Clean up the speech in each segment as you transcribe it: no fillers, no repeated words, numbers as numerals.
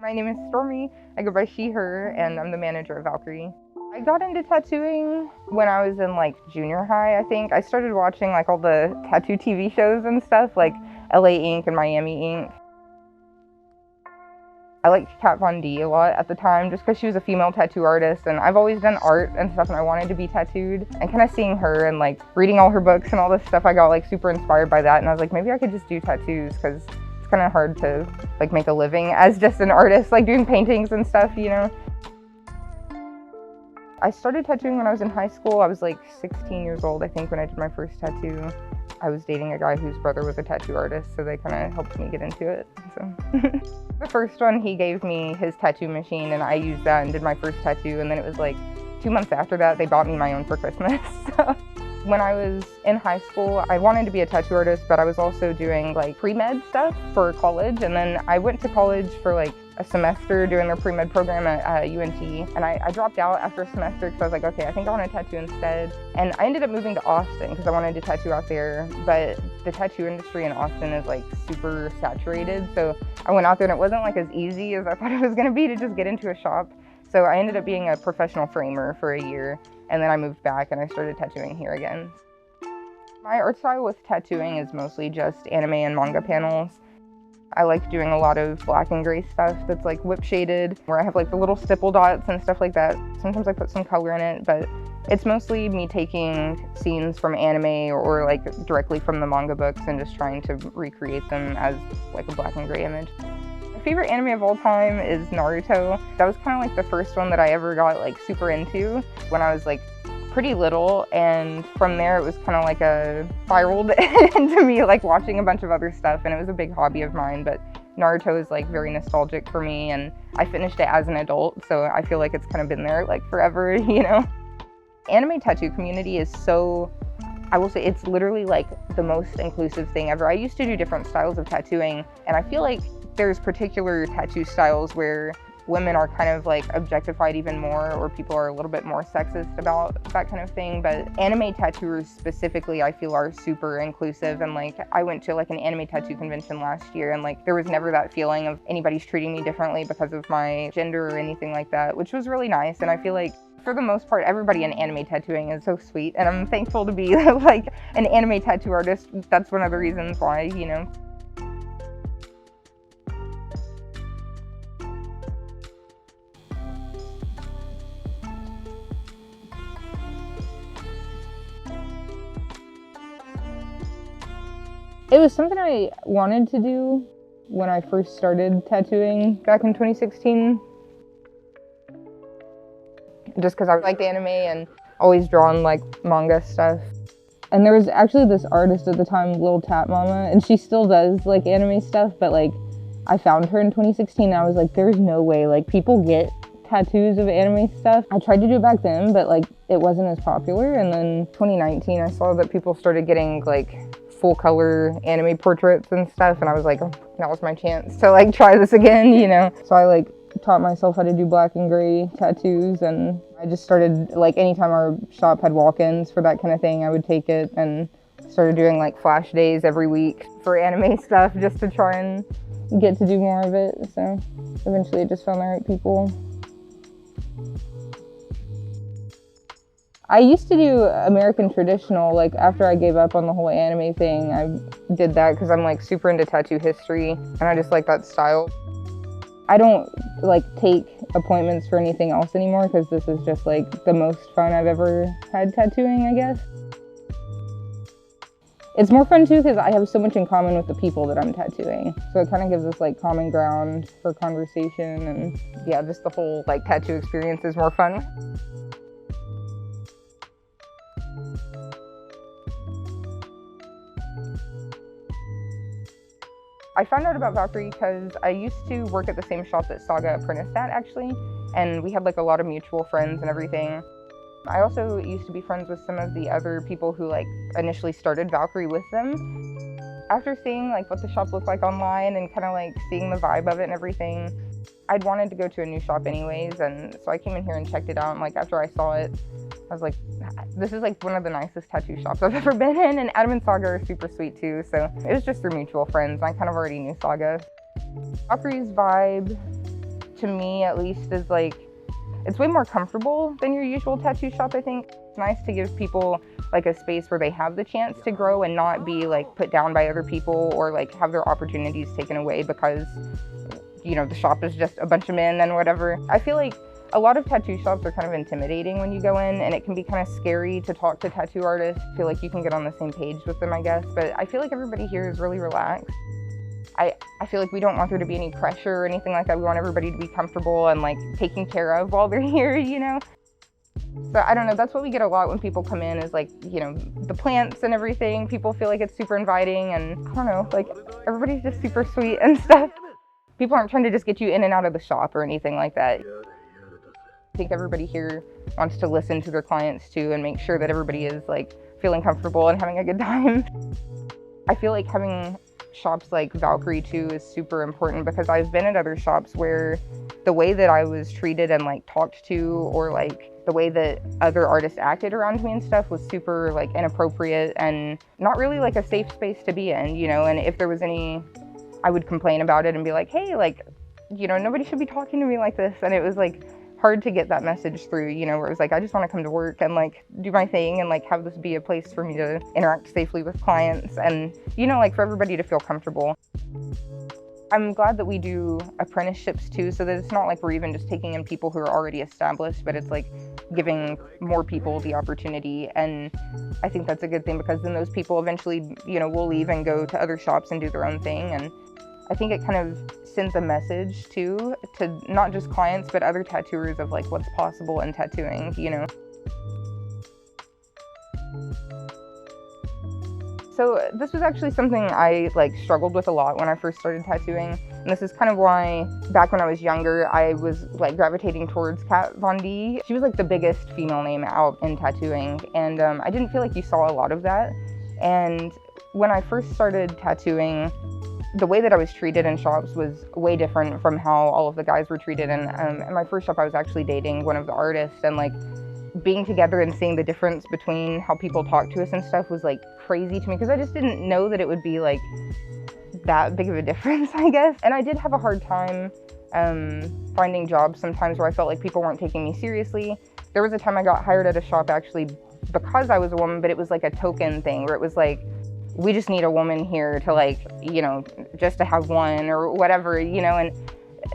My name is Stormy. I go by she, her, and I'm the manager of Valkyrie. I got into tattooing when I was in like junior high, I think. I started watching like all the tattoo TV shows and stuff, like LA Ink and Miami Ink. I liked Kat Von D a lot at the time just because she was a female tattoo artist, and I've always done art and stuff and I wanted to be tattooed. And kind of seeing her and like reading all her books and all this stuff, I got like super inspired by that, and I was like, maybe I could just do tattoos because it's kind of hard to like make a living as just an artist, like doing paintings and stuff, you know. I started tattooing when I was in high school. I was like 16 years old, I think, when I did my first tattoo. I was dating a guy whose brother was a tattoo artist, so they kind of helped me get into it. So. The first one, he gave me his tattoo machine, and I used that and did my first tattoo. And then it was like 2 months after that, they bought me my own for Christmas. So. When I was in high school, I wanted to be a tattoo artist, but I was also doing like pre-med stuff for college. And then I went to college for like a semester doing their pre-med program at UNT. And I dropped out after a semester because I was like, okay, I think I want to tattoo instead. And I ended up moving to Austin because I wanted to tattoo out there. But the tattoo industry in Austin is like super saturated. So I went out there and it wasn't like as easy as I thought it was going to be to just get into a shop. So I ended up being a professional framer for a year. And then I moved back and I started tattooing here again. My art style with tattooing is mostly just anime and manga panels. I like doing a lot of black and gray stuff that's like whip shaded, where I have like the little stipple dots and stuff like that. Sometimes I put some color in it, but it's mostly me taking scenes from anime or like directly from the manga books and just trying to recreate them as like a black and gray image. My favorite anime of all time is Naruto. That was kind of like the first one that I ever got like super into when I was like pretty little, and from there it was kind of like spiraled into me like watching a bunch of other stuff, and it was a big hobby of mine. But Naruto is like very nostalgic for me, and I finished it as an adult, so I feel like it's kind of been there like forever, you know? Anime tattoo community is so, I will say it's literally like the most inclusive thing ever. I used to do different styles of tattooing, and I feel like there's particular tattoo styles where women are kind of like objectified even more, or people are a little bit more sexist about that kind of thing. But anime tattooers specifically, I feel, are super inclusive. And like I went to like an anime tattoo convention last year, and like there was never that feeling of anybody's treating me differently because of my gender or anything like that, which was really nice. And I feel like for the most part, everybody in anime tattooing is so sweet, and I'm thankful to be like an anime tattoo artist. That's one of the reasons why, you know. It was something I wanted to do when I first started tattooing back in 2016. Just because I liked anime and always drawn like manga stuff. And there was actually this artist at the time, Lil Tat Mama, and she still does like anime stuff, but like I found her in 2016 and I was like, there's no way, like people get tattoos of anime stuff. I tried to do it back then, but like it wasn't as popular. And then 2019, I saw that people started getting like full color anime portraits and stuff, and I was like, oh, that was my chance to like try this again, you know? So I like taught myself how to do black and gray tattoos, and I just started like anytime our shop had walk-ins for that kind of thing, I would take it, and started doing like flash days every week for anime stuff just to try and get to do more of it. So eventually I just found the right people. I used to do American traditional, like after I gave up on the whole anime thing, I did that because I'm like super into tattoo history and I just like that style. I don't like take appointments for anything else anymore because this is just like the most fun I've ever had tattooing, I guess. It's more fun too because I have so much in common with the people that I'm tattooing. So it kind of gives us like common ground for conversation, and yeah, just the whole like tattoo experience is more fun. I found out about Valkyrie because I used to work at the same shop that Saga apprenticed at, actually, and we had like a lot of mutual friends and everything. I also used to be friends with some of the other people who like initially started Valkyrie with them. After seeing like what the shop looked like online and kind of like seeing the vibe of it and everything, I'd wanted to go to a new shop anyways, and so I came in here and checked it out, and like after I saw it, I was like, this is like one of the nicest tattoo shops I've ever been in, and Adam and Saga are super sweet too, so it was just through mutual friends. I kind of already knew Saga. Valkyrie's vibe to me at least, is like, it's way more comfortable than your usual tattoo shop, I think. It's nice to give people like a space where they have the chance to grow and not be like put down by other people or like have their opportunities taken away because, you know, the shop is just a bunch of men and whatever. I feel like a lot of tattoo shops are kind of intimidating when you go in, and it can be kind of scary to talk to tattoo artists. I feel like you can get on the same page with them, I guess, but I feel like everybody here is really relaxed. I feel like we don't want there to be any pressure or anything like that. We want everybody to be comfortable and like taken care of while they're here, you know? So I don't know, that's what we get a lot when people come in, is like, you know, the plants and everything. People feel like it's super inviting, and I don't know, like everybody's just super sweet and stuff. People aren't trying to just get you in and out of the shop or anything like that. I think everybody here wants to listen to their clients too and make sure that everybody is like feeling comfortable and having a good time. I feel like having shops like Valkyrie too is super important, because I've been at other shops where the way that I was treated and like talked to, or like the way that other artists acted around me and stuff, was super like inappropriate and not really like a safe space to be in, you know. And if there was any, I would complain about it and be like, hey, like, you know, nobody should be talking to me like this. And it was like hard to get that message through, you know, where it was like, I just want to come to work and like do my thing and like have this be a place for me to interact safely with clients and, you know, like for everybody to feel comfortable. I'm glad that we do apprenticeships too, so that it's not like we're even just taking in people who are already established, but it's like giving more people the opportunity. And I think that's a good thing, because then those people eventually, you know, will leave and go to other shops and do their own thing. And I think it kind of sends a message too, to not just clients, but other tattooers, of like what's possible in tattooing, you know. So this was actually something I like struggled with a lot when I first started tattooing. And this is kind of why back when I was younger, I was like gravitating towards Kat Von D. She was like the biggest female name out in tattooing. And I didn't feel like you saw a lot of that. And when I first started tattooing, the way that I was treated in shops was way different from how all of the guys were treated. And in my first shop, I was actually dating one of the artists, and like being together and seeing the difference between how people talk to us and stuff was like crazy to me, because I just didn't know that it would be like that big of a difference, I guess. And I did have a hard time finding jobs sometimes where I felt like people weren't taking me seriously. There was a time I got hired at a shop actually because I was a woman, but it was like a token thing where it was like, we just need a woman here to like, you know, just to have one or whatever, you know. And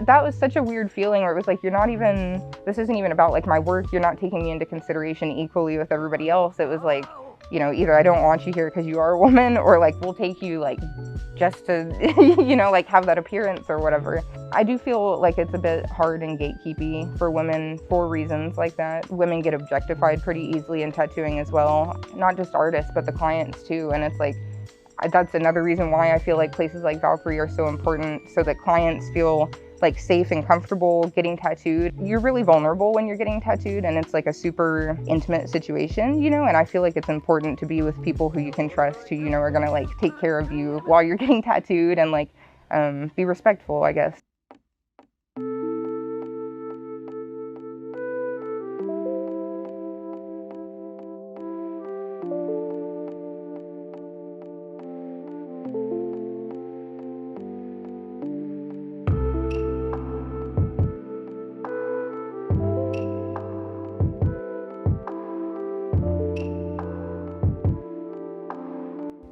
that was such a weird feeling where it was like, you're not even, this isn't even about like my work, you're not taking me into consideration equally with everybody else. It was like, you know, either I don't want you here because you are a woman, or like we'll take you like just to, you know, like have that appearance or whatever. I do feel like it's a bit hard and gatekeepy for women for reasons like that. Women get objectified pretty easily in tattooing as well, not just artists, but the clients too. And it's like, that's another reason why I feel like places like Valkyrie are so important, so that clients feel like safe and comfortable getting tattooed. You're really vulnerable when you're getting tattooed, and it's like a super intimate situation, you know, and I feel like it's important to be with people who you can trust, who, you know, are gonna like take care of you while you're getting tattooed, and like be respectful, I guess.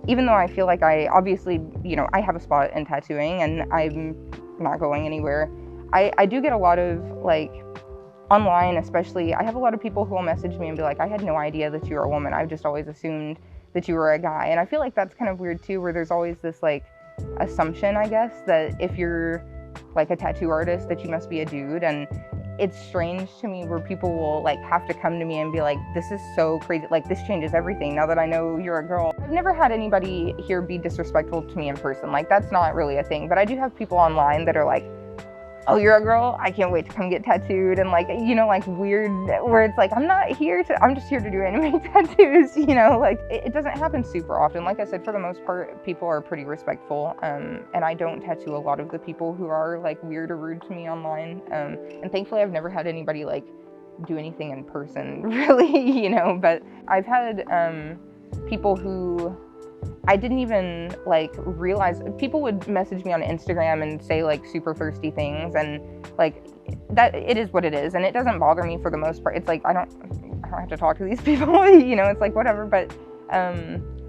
Even though I feel like I obviously, you know, I have a spot in tattooing and I'm not going anywhere, I do get a lot of like online, especially, I have a lot of people who will message me and be like, I had no idea that you were a woman. I've just always assumed that you were a guy. And I feel like that's kind of weird too, where there's always this like assumption, I guess, that if you're like a tattoo artist that you must be a dude. And it's strange to me where people will like have to come to me and be like, this is so crazy, like this changes everything now that I know you're a girl. I've never had anybody here be disrespectful to me in person. Like that's not really a thing, but I do have people online that are like, oh, you're a girl? I can't wait to come get tattooed. And like, you know, like weird, where it's like, I'm just here to do anime tattoos, you know, like it doesn't happen super often. Like I said, for the most part, people are pretty respectful. And I don't tattoo a lot of the people who are like weird or rude to me online. And thankfully I've never had anybody like do anything in person really, you know, but I've had people who I didn't even like realize, people would message me on Instagram and say like super thirsty things, and like that, it is what it is, and it doesn't bother me for the most part. It's like I don't have to talk to these people, you know, it's like whatever. But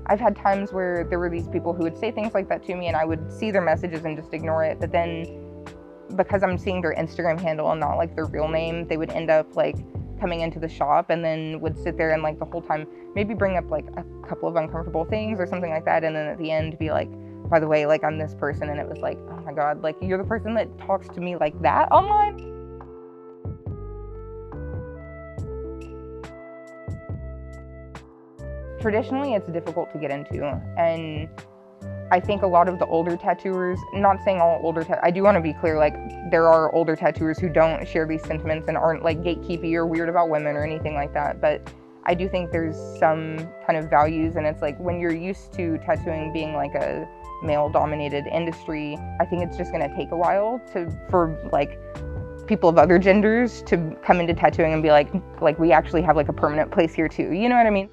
I've had times where there were these people who would say things like that to me, and I would see their messages and just ignore it. But then because I'm seeing their Instagram handle and not like their real name, they would end up like coming into the shop and then would sit there and like the whole time maybe bring up like a couple of uncomfortable things or something like that, and then at the end be like, by the way, like I'm this person. And it was like, oh my god, like you're the person that talks to me like that online? Traditionally, it's difficult to get into, and I think a lot of the older tattooers, not saying all older I do want to be clear, like there are older tattooers who don't share these sentiments and aren't like gatekeepy or weird about women or anything like that, but I do think there's some kind of values, and it's like when you're used to tattooing being like a male-dominated industry, I think it's just going to take a while for like people of other genders to come into tattooing and be like we actually have like a permanent place here too, you know what I mean?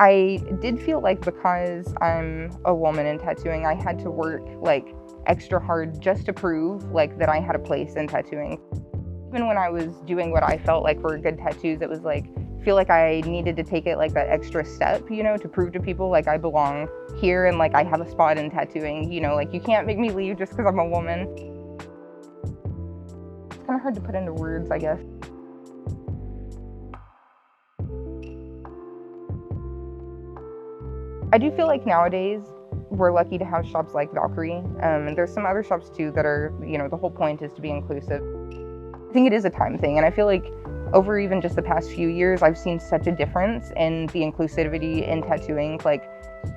I did feel like because I'm a woman in tattooing, I had to work like extra hard just to prove like that I had a place in tattooing. Even when I was doing what I felt like were good tattoos, it was like, I feel like I needed to take it like that extra step, you know, to prove to people like I belong here and like I have a spot in tattooing, you know, like you can't make me leave just because I'm a woman. It's kind of hard to put into words, I guess. I do feel like nowadays we're lucky to have shops like Valkyrie, and there's some other shops too that are, you know, the whole point is to be inclusive. I think it is a time thing, and I feel like over even just the past few years, I've seen such a difference in the inclusivity in tattooing. Like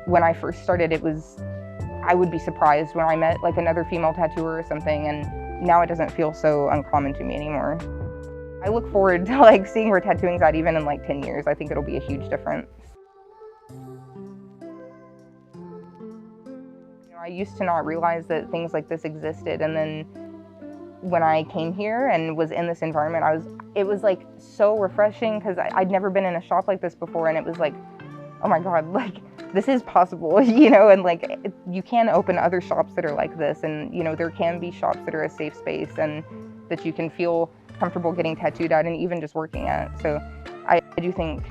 when I first started, I would be surprised when I met like another female tattooer or something, and now it doesn't feel so uncommon to me anymore. I look forward to like seeing where tattooing's at even in like 10 years. I think it'll be a huge difference. I used to not realize that things like this existed, and then when I came here and was in this environment, it was like so refreshing because I'd never been in a shop like this before, and it was like, oh my god, like this is possible, you know, and like you can open other shops that are like this, and you know there can be shops that are a safe space and that you can feel comfortable getting tattooed at and even just working at. So I do think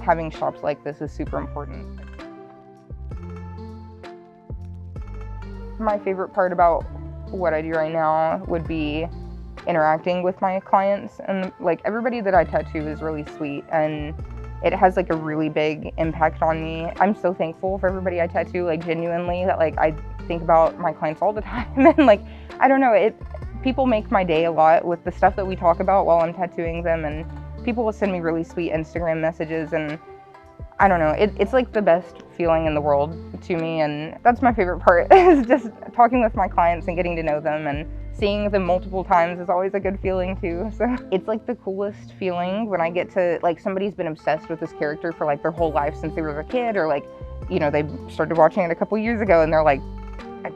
having shops like this is super important. My favorite part about what I do right now would be interacting with my clients, and like everybody that I tattoo is really sweet, and it has like a really big impact on me. I'm so thankful for everybody I tattoo, like genuinely, that like I think about my clients all the time, and like I don't know, people make my day a lot with the stuff that we talk about while I'm tattooing them, and people will send me really sweet Instagram messages, and I don't know, it's like the best feeling in the world to me, and that's my favorite part is just talking with my clients and getting to know them, and seeing them multiple times is always a good feeling too. So it's like the coolest feeling when I get to, like, somebody's been obsessed with this character for like their whole life since they were a kid, or like, you know, they started watching it a couple years ago and they're like,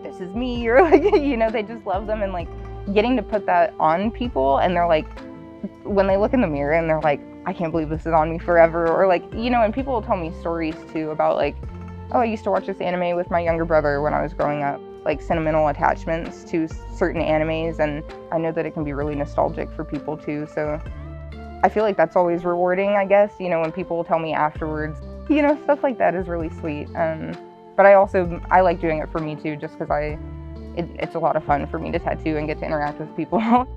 this is me, or like, you know, they just love them, and like getting to put that on people, and they're like, when they look in the mirror and they're like, I can't believe this is on me forever, or like, you know, and people will tell me stories too about like, oh, I used to watch this anime with my younger brother when I was growing up, like sentimental attachments to certain animes, and I know that it can be really nostalgic for people too, so I feel like that's always rewarding, I guess, you know, when people tell me afterwards, you know, stuff like that is really sweet. But I like doing it for me too, just because it's a lot of fun for me to tattoo and get to interact with people.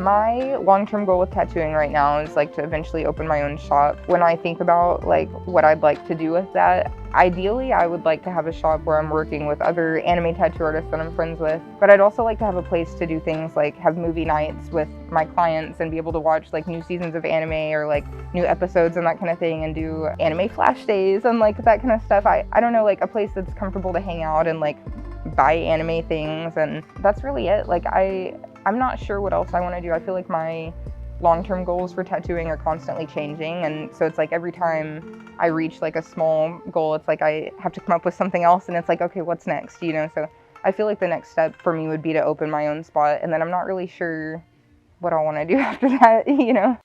My long-term goal with tattooing right now is like to eventually open my own shop. When I think about like what I'd like to do with that, ideally I would like to have a shop where I'm working with other anime tattoo artists that I'm friends with, but I'd also like to have a place to do things like have movie nights with my clients and be able to watch like new seasons of anime or like new episodes and that kind of thing, and do anime flash days and like that kind of stuff. I don't know, like a place that's comfortable to hang out and like buy anime things, and that's really it. Like I'm not sure what else I want to do. I feel like my long-term goals for tattooing are constantly changing, and so it's like every time I reach like a small goal, it's like I have to come up with something else, and it's like, okay, what's next, you know? So I feel like the next step for me would be to open my own spot, and then I'm not really sure what I want to do after that, you know?